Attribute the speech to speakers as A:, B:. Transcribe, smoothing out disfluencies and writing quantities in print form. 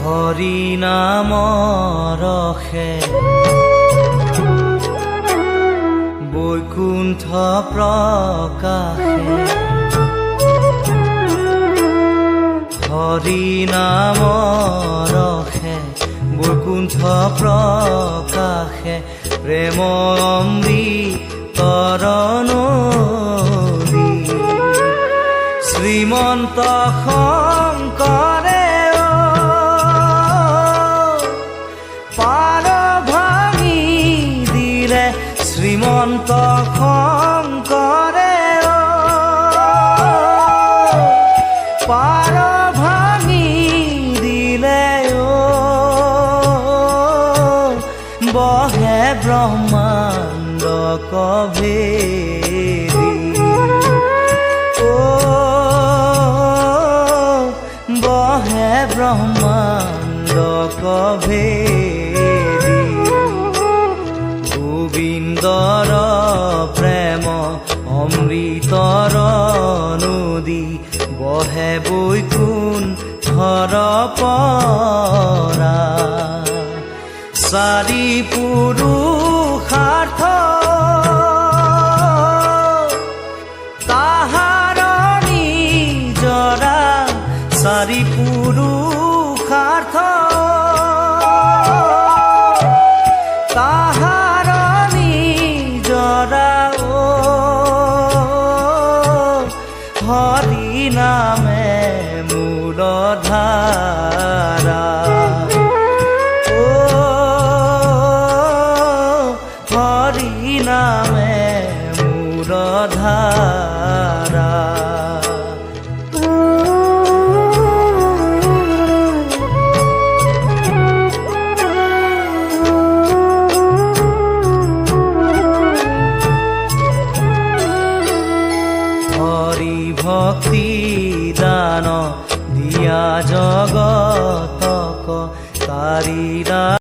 A: হৰি নামৰ ৰসে বৈকুণ্ঠ প্ৰকাশে হৰি নামৰ ৰসে বৈকুণ্ঠ প্ৰকাশে প্ৰেম অমৃতৰ নদী শ্ৰীমন্ত শংকৰে পাৰ ভাঙি দিলে শ্ৰীমন্ত শংকৰে পাৰ ভাঙি দিলে বহে ব্ৰহ্মাণ্ড কভেদি বহে ব্ৰহ্মাণ্ড কভেদি গোবিন্দৰ প্ৰেম অমৃতৰ নদী বহে বৈকুণ্ঠৰ পৰা চাৰি পুৰুষ